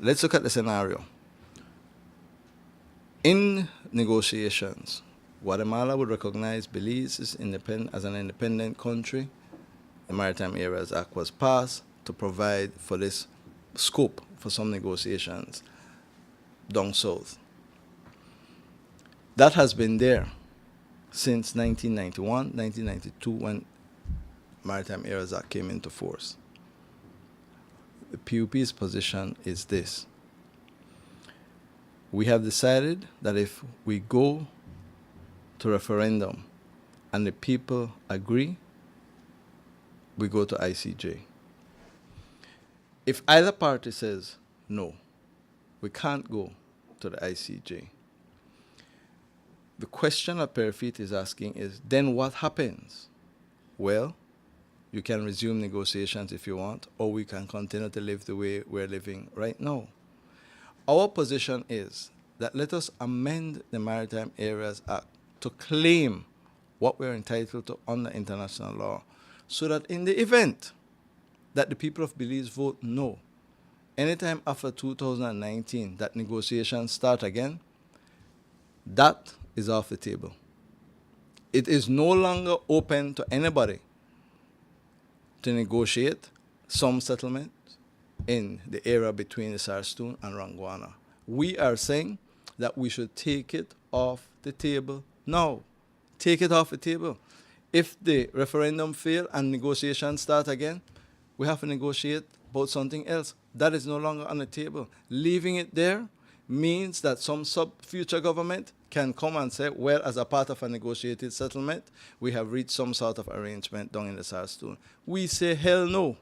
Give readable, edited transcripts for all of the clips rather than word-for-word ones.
Let's look at the scenario. In negotiations, Guatemala would recognize Belize as an independent country. The Maritime Areas Act was passed to provide for this scope for some negotiations down south. That has been there since 1991, 1992, when Maritime Areas Act came into force. The P.U.P's position is this. We have decided that if we go to referendum and the people agree, we go to I.C.J. If either party says no, we can't go to the I.C.J. The question that Peyrefitte is asking is, then what happens? Well, you can resume negotiations if you want, or we can continue to live the way we're living right now. Our position is that let us amend the Maritime Areas Act to claim what we're entitled to under international law, so that in the event that the people of Belize vote no, anytime after 2019 that negotiations start again, that is off the table. It is no longer open to anybody to negotiate some settlement in the area between the Sarstoon and Ranguana. We are saying that we should take it off the table now. Take it off the table. If the referendum fails and negotiations start again, we have to negotiate about something else. That is no longer on the table. Leaving it there means that some future government can come and say, well, as a part of a negotiated settlement, we have reached some sort of arrangement down in the Sarstoon. We say, hell no.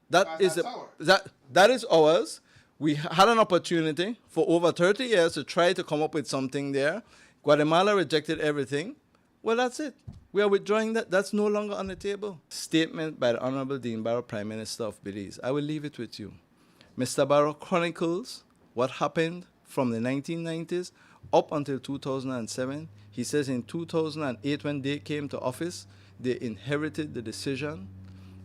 That is ours. We had an opportunity for over 30 years to try to come up with something there. Guatemala rejected everything. Well, that's it. We are withdrawing that. That's no longer on the table. Statement by the Honorable Dean Barrow, Prime Minister of Belize. I will leave it with you. Mr. Barrow chronicles what happened from the 1990s up until 2007. He says in 2008, when they came to office, they inherited the decision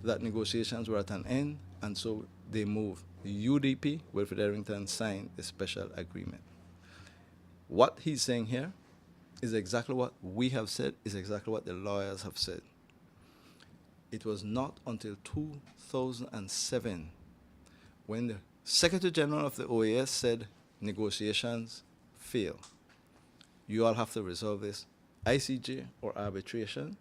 that negotiations were at an end, and so they moved. The U.D.P, Wilfred Elrington, signed a special agreement. What he's saying here is exactly what we have said, is exactly what the lawyers have said. It was not until 2007 when the Secretary General of the OAS said negotiations fail. You all have to resolve this. I.C.J. or arbitration.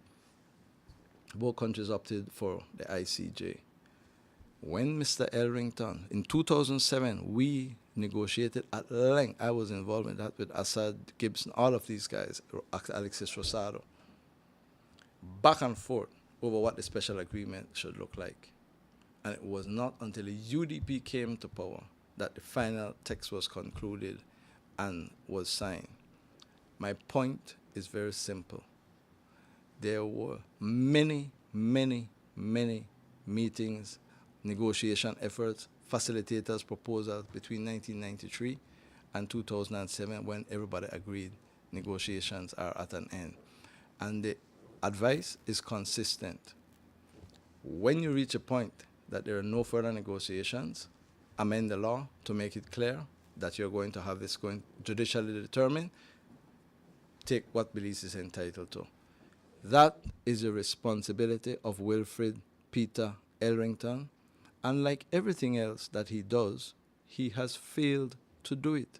Both countries opted for the I.C.J. When Mr. Elrington, in 2007, we negotiated at length. I was involved in that with Assad, Gibson, all of these guys, Alexis Rosado, back and forth over what the special agreement should look like. And it was not until the U.D.P came to power that the final text was concluded and was signed. My point is very simple. There were many, many, many meetings, negotiation efforts, facilitators' proposals between 1993 and 2007 when everybody agreed negotiations are at an end. And the advice is consistent. When you reach a point that there are no further negotiations, amend the law to make it clear that you're going to have this going judicially determined. Take what Belize is entitled to. That is the responsibility of Wilfred Peter Elrington. And like everything else that he does, he has failed to do it.